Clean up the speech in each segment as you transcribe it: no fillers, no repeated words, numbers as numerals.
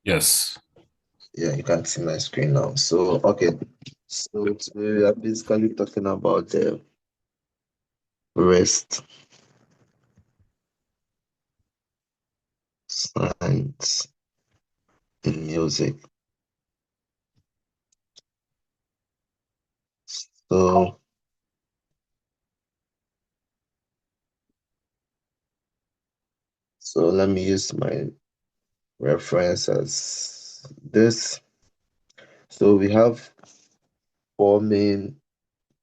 Yes. Yeah, you can see my screen now. So, okay. So today we are basically talking about the rest signs in music. So, so let me use my reference as this. So we have four main,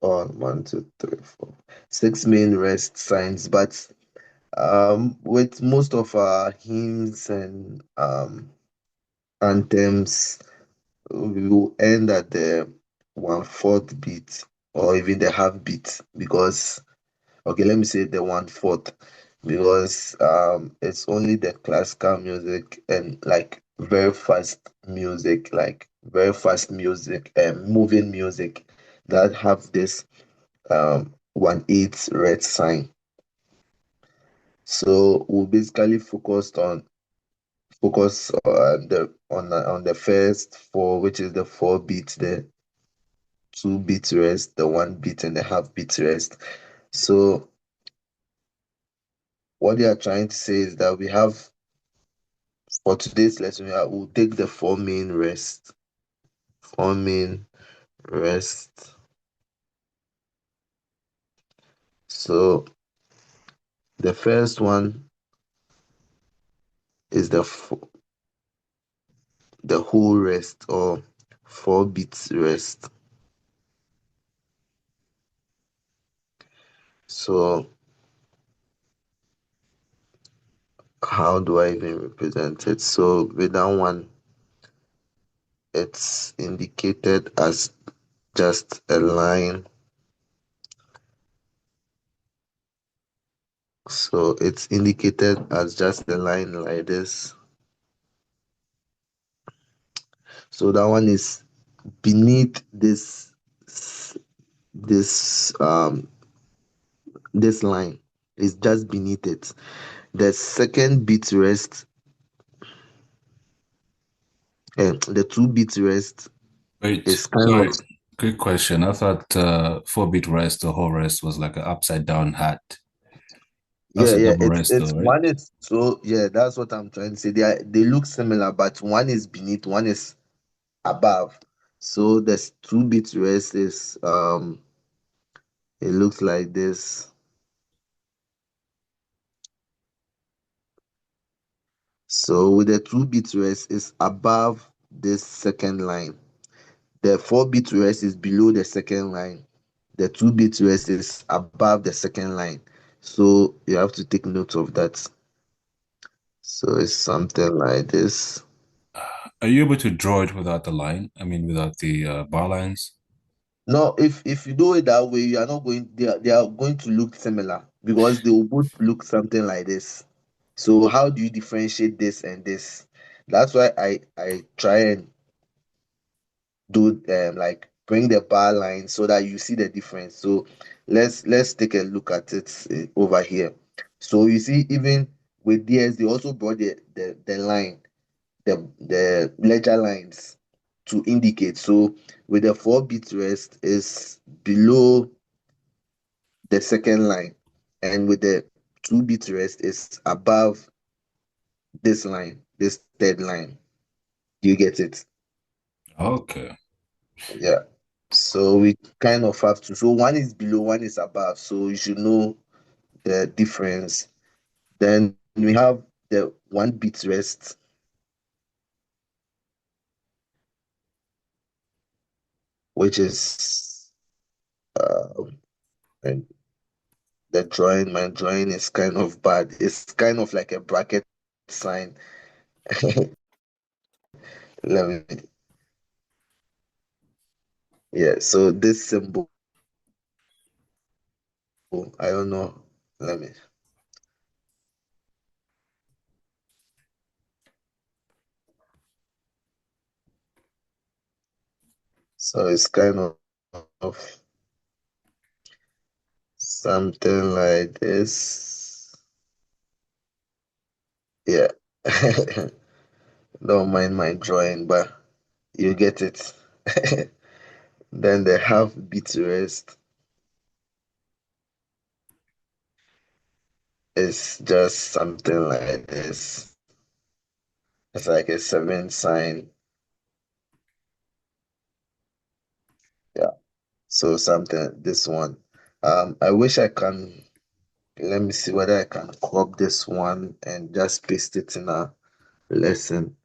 one, two, three, four, six main rest signs, but with most of our hymns and anthems, we will end at the one fourth beat or even the half beat because okay, let me say the one fourth because it's only the classical music and like very fast music and moving music that have this 1/8 red sign. So we basically focus on the first four, which is the four beats, the two beat rest, the one beat, and the half beat rest. So what they are trying to say is that we have for today's lesson, we'll take the four main rest. So the first one is the whole rest or four beats rest. So how do I even represent it? So with that one, it's indicated as just a line. So it's indicated as just a line like this. So that one is beneath this this line. Is just beneath it. The second beat rest and the two beat rest Wait, is kind of sorry. Quick question. I thought four-beat rest or whole rest was like an upside down hat. That's yeah, a yeah. double It's rest it's though, right? one is so yeah, that's what I'm trying to say. They look similar, but one is beneath, one is above. So the two beat rest is it looks like this. So with the two beat rest is above this second line. The four beat rest is below the second line. The two beat rest is above the second line. So you have to take note of that. So it's something like this. Are you able to draw it without the line? I mean, without the bar lines? No, if you do it that way, you are not going. They are going to look similar because they will both look something like this. So how do you differentiate this and this? That's why I try and do like bring the bar line so that you see the difference. So let's take a look at it over here. So you see, even with DS, they also brought the line, the ledger lines to indicate. So with the four beat rest is below the second line, and with the two beat rest is above this line, this third line. Do you get it? Okay. Yeah. So we kind of have to. So one is below, one is above. So you should know the difference. Then we have the one beat rest, which is and my drawing is kind of bad. It's kind of like a bracket sign. Let me, yeah. So this symbol, I don't know. Let me. So it's kind of something like this. Yeah. Don't mind my drawing, but you get it. Then the half beat rest is just something like this. It's like a seven sign. Yeah. So something this one. I wish I can let me see whether I can crop this one and just paste it in a lesson.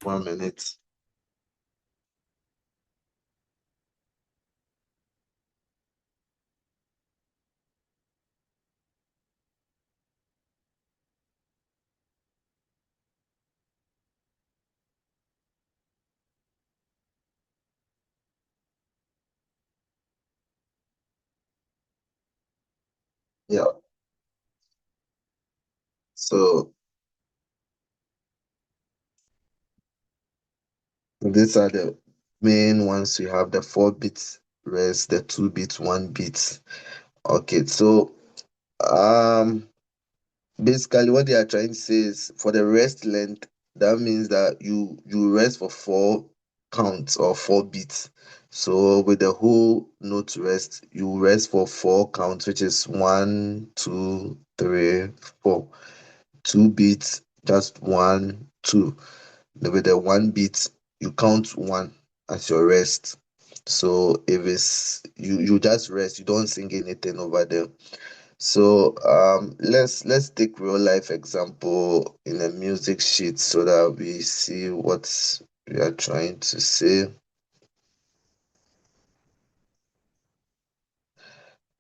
1 minute. Yeah. So these are the main ones. We have the 4 bits rest, the 2 bits, 1 bit. Okay, so um basically what they are trying to say is for the rest length, that means that you rest for 4 counts or 4 beats. So with the whole note rest, you rest for 4 counts, which is 1, 2, 3, 4. 2 beats, just 1, 2. Then with the 1 beat, you count one as your rest. So if it's you just rest, you don't sing anything over there. So let's take real life example in a music sheet so that we see what we are trying to say.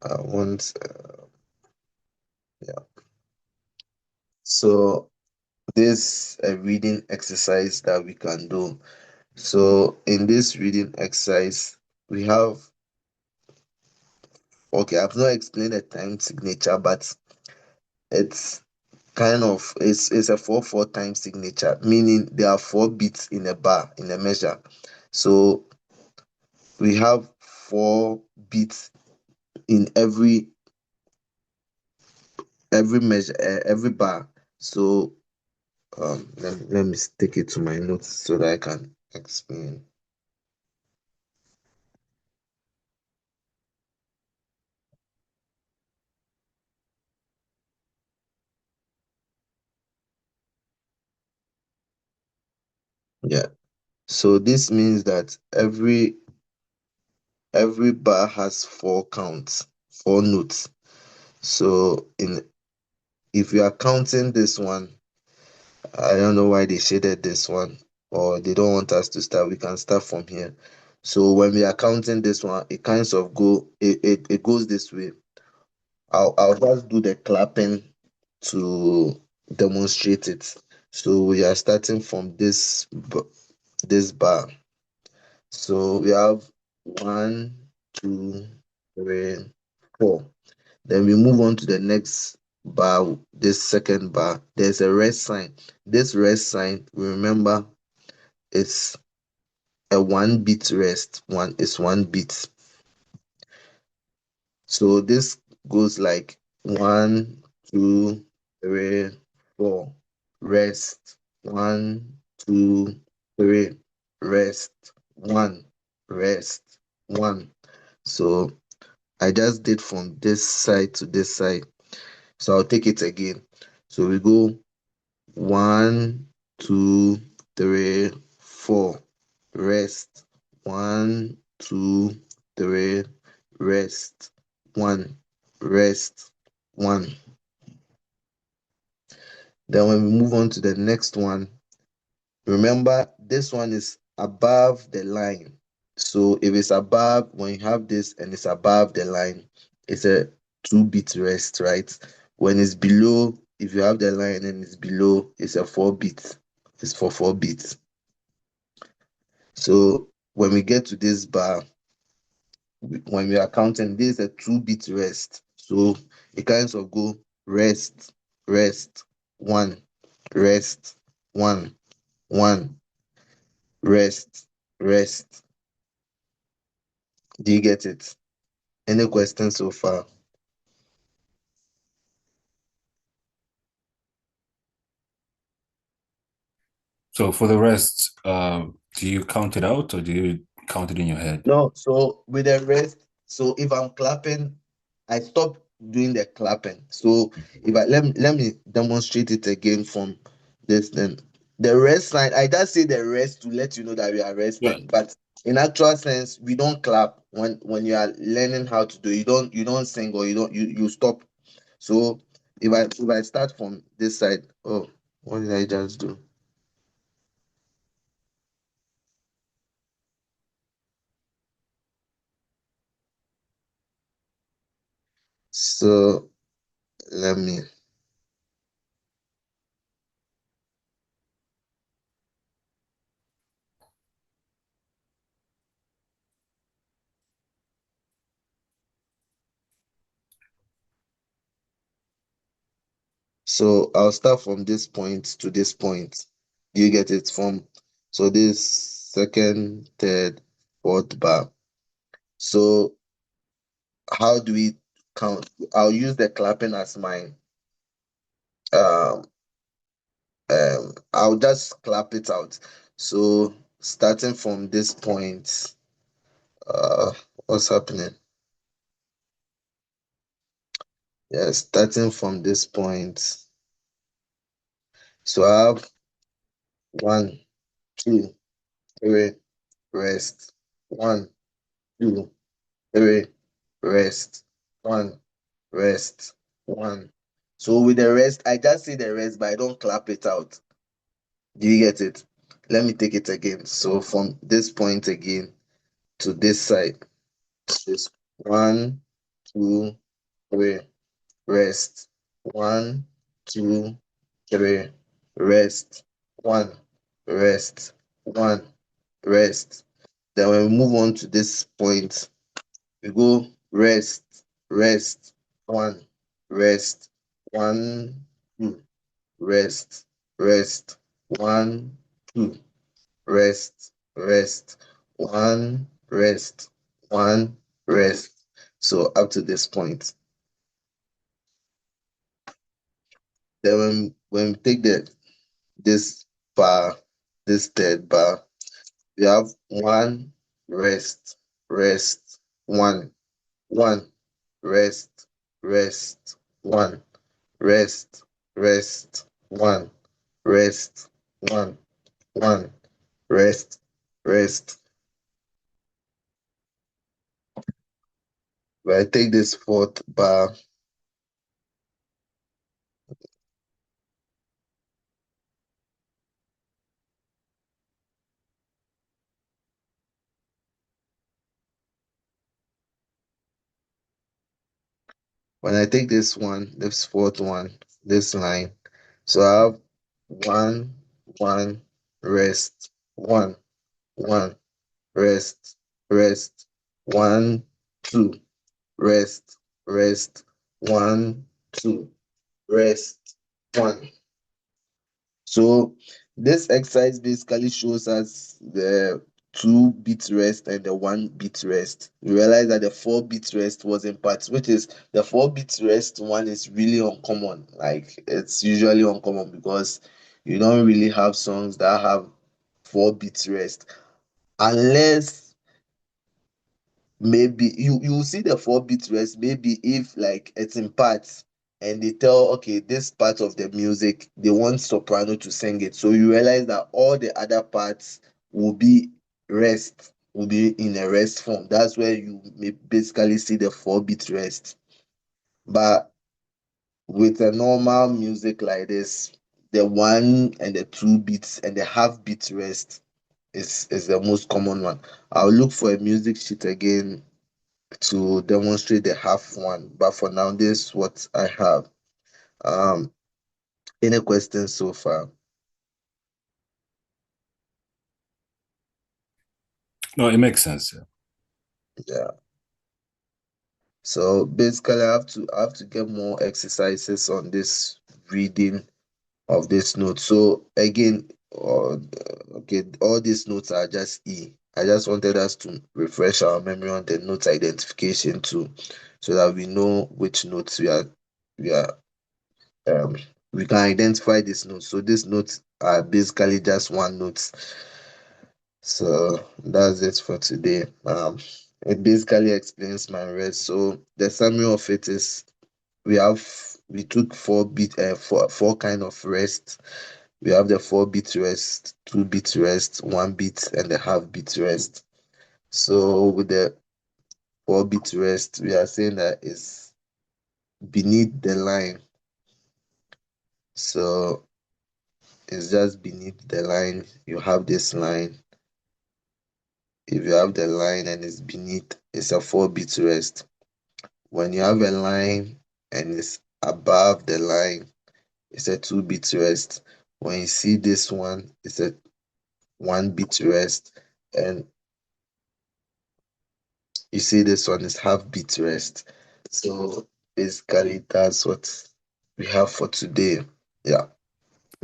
I want yeah. So this a reading exercise that we can do. So in this reading exercise, we have okay, I've not explained the time signature, but it's kind of it's a 4/4 time signature, meaning there are 4 beats in a bar in a measure. So we have 4 beats in every measure every bar. So let me take it to my notes so that I can explain. Yeah. So this means that every bar has 4 counts, 4 notes. So in if you are counting this one, I don't know why they shaded this one, or they don't want us to start. We can start from here. So when we are counting this one, it kinds of it goes this way. I'll just do the clapping to demonstrate it. So we are starting from this bar. So we have 1, 2, 3, 4. Then we move on to the next bar, this second bar. There's a rest sign. This rest sign, we remember, it's a 1 beat rest. One is 1 beat. So this goes like 1, 2, 3, 4. Rest. 1, 2, 3. Rest. One. Rest. One. So I just did from this side to this side. So I'll take it again. So we go 1, 2, 3, 4. Rest. 1, 2, 3. Rest. One. Rest. One. Then when we move on to the next one, remember this one is above the line. So if it's above, when you have this and it's above the line, it's a 2 beat rest, right? When it's below, if you have the line and it's below, it's a 4 beat. It's for 4 beats. So when we get to this bar, when we are counting, this is a 2 beat rest. So it kinds of go rest, rest, one, rest, one, one. rest, rest. Do you get it? Any questions so far? So for the rest, do you count it out or do you count it in your head? No, so with the rest, so if I'm clapping, I stop doing the clapping. So if I let me demonstrate it again from this then. The rest sign, I just say the rest to let you know that we are Yeah. resting. But in actual sense, we don't clap when you are learning how to do it. You don't sing or you stop. So if I start from this side, oh, what did I just do? So let me So I'll start from this point to this point. Do you get it? So this second, third, fourth bar. So how do we count? I'll use the clapping as my um I'll just clap it out. So starting from this point, uh what's happening? Yeah, starting from this point. So I have 1, 2, 3, rest. 1, 2, 3, rest. 1, rest. 1. So with the rest, I just say the rest, but I don't clap it out. Do you get it? Let me take it again. So from this point again to this side, this 1, 2, 3, rest. 1, 2, 3, rest. 1, rest. 1, rest. Then when we move on to this point, we go rest, rest, 1, rest, 1, 2, rest, rest, 1, 2, rest, rest, 1, rest, 1, rest. So up to this point. Then when we take this bar, this third bar, we have 1, rest, rest, 1, 1, rest, rest, 1, rest, rest, 1, rest, 1, 1, rest, rest. When I take this fourth bar, when I take this fourth one, this line, so I have 1, 1, rest, 1, 1, rest, rest, 1, 2, rest, rest, 1, 2, rest, 1. So this exercise basically shows us the 2 beat rest and the 1 beat rest. We realize that the 4 beat rest was in parts, which is the 4 beat rest one is really uncommon. Like it's usually uncommon because you don't really have songs that have 4 beat rest unless maybe you will see the 4 beat rest maybe if like it's in parts and they tell okay this part of the music they want soprano to sing it, so you realize that all the other parts will be in a rest form. That's where you may basically see the 4 beat rest. But with a normal music like this, the 1 and the 2 beats and the half beat rest is the most common one. I'll look for a music sheet again to demonstrate the half one. But for now, this is what I have. Um, any questions so far? No, it makes sense. Yeah. Yeah. So basically, I have to get more exercises on this reading of this note. So again, or okay, all these notes are just E. I just wanted us to refresh our memory on the note identification too, so that we know which notes we are um we can identify these notes. So these notes are basically just one note. So that's it for today. It basically explains my rest. So the summary of it is we took four kind of rest. We have the 4-beat rest, 2-beat rest, 1 beat, and a half-beat rest. So with the 4-beat rest, we are saying that it's beneath the line. So it's just beneath the line. You have this line. If you have the line and it's beneath, it's a 4-beat rest. When you have a line and it's above the line, it's a 2-beat rest. When you see this one, it's a 1-beat rest. And you see this one is half-beat rest. So basically, that's what we have for today. Yeah.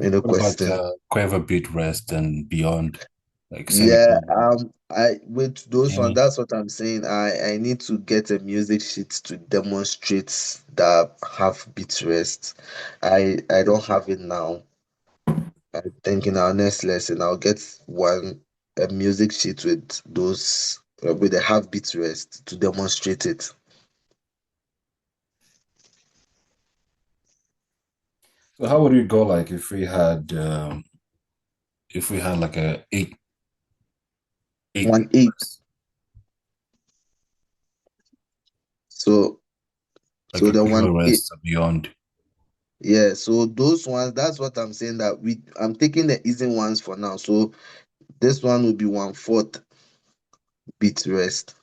Any What about question? quiver beat rest and beyond, like Yeah, semicolon? I with those ones, Any? that's what I'm saying. I need to get a music sheet to demonstrate that half beat rest. I don't have it now. I think in our next lesson I'll get a music sheet with those with a half beat rest to demonstrate it. So how would it go like if we had like a eight One beat eight. rest, So like so a the quiver one eight. rest or beyond? Yeah, so those ones, that's what I'm saying that I'm taking the easy ones for now. So this one will be 1/4 beat rest.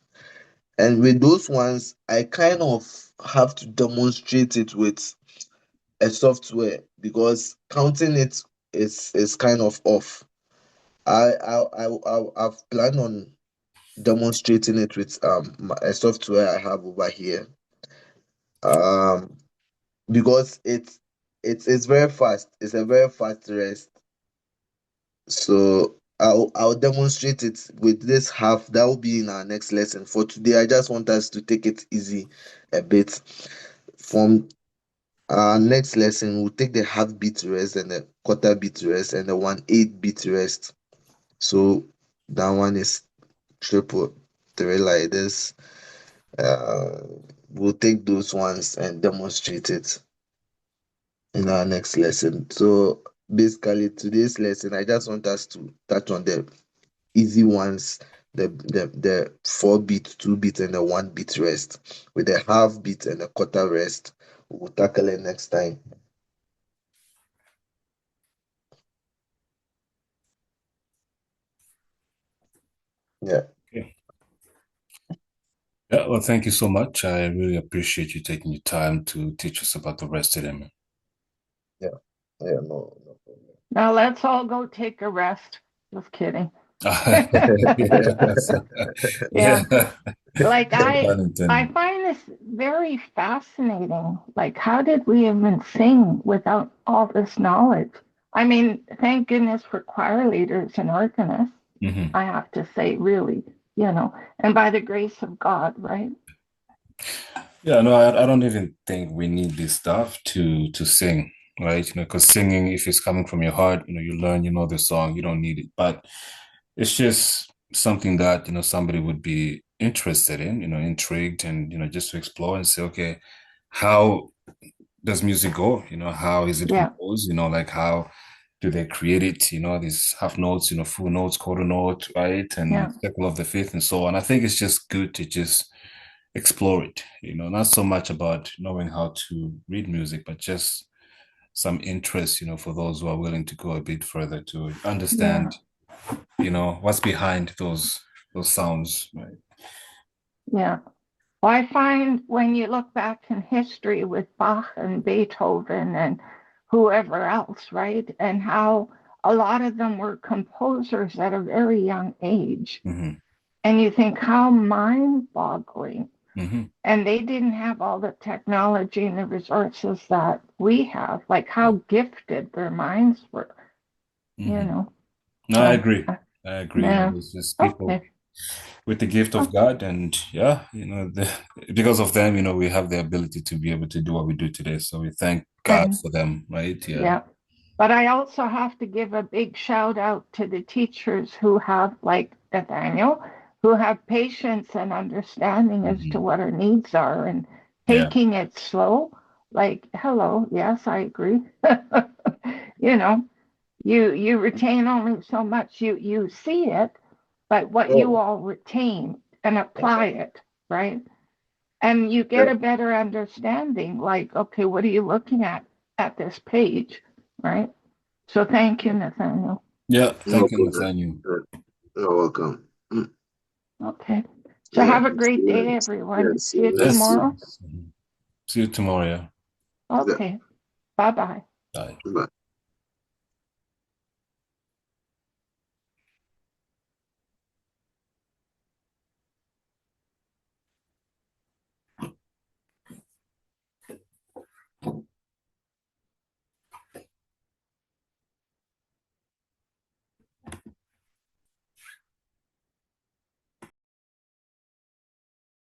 And with those ones, I kind of have to demonstrate it with a software because counting it is kind of off. I've planned on demonstrating it with a software I have over here. Um, because it's very fast. It's a very fast rest. So I'll demonstrate it with this half. That will be in our next lesson. For today, I just want us to take it easy a bit. From our next lesson, we'll take the half beat rest and the quarter beat rest and the 1/8 beat rest. So that one is triple three like this. Uh, we'll take those ones and demonstrate it in our next lesson. So basically, today's lesson, I just want us to touch on the easy ones, the 4-beat, 2-beat, and the 1-beat rest. With the half beat and the quarter rest, we'll tackle it next time. Yeah. Okay. Yeah, well, thank you so much. I really appreciate you taking your time to teach us about the rest of them. Yeah. Yeah, no, no problem. Now let's all go take a rest. Just kidding. Yes. Yeah. Yeah. Like No I pun I intended. find this very fascinating. Like how did we even sing without all this knowledge? I mean, thank goodness for choir leaders and organists, Hmm. I have to say, really, and by the grace of God, right? Yeah, no, I don't even think we need this stuff to sing, right? Because singing, if it's coming from your heart, you learn, you know the song, you don't need it. But it's just something that, somebody would be interested in, intrigued and, just to explore and say, okay, how does music go? How is it Yeah, composed? Like how do they create it? These half notes, full notes, quarter note, right? And yeah, circle of the fifth and so on. I think it's just good to just explore it, not so much about knowing how to read music, but just some interest, for those who are willing to go a bit further to yeah, understand, what's behind those sounds, right? yeah. Well, I find when you look back in history with Bach and Beethoven and whoever else, right, and how a lot of them were composers at a very young age, Mm-hmm. and you think how mind-boggling. Mm-hmm. And they didn't have all the technology and the resources that we have, like how gifted their minds were, you Mm-hmm. know. No, I agree. I agree. Yeah. It's just people Okay. with the gift of God, and yeah, because of them, we have the ability to be able to do what we do today. So we thank God And for them, right? Yeah. yeah. But I also have to give a big shout out to the teachers who have, like Nathaniel, who have patience and understanding as to Mhm. what our needs are and Yeah. taking it slow. Like, hello, yes, I agree. You know, you retain only so much. You see it, but what you Oh, all retain and apply it, right? And you yeah, get a better understanding. Like, okay, what are you looking at this page, right? So thank you, Nathaniel. Yeah. no Thank you, problem. Nathaniel. You're welcome. Okay. So Yeah. have a great day, everyone. Yes. See you Yes. tomorrow. Mhm. See you tomorrow. Yeah. Yeah. Okay. Bye bye. Bye. Bye.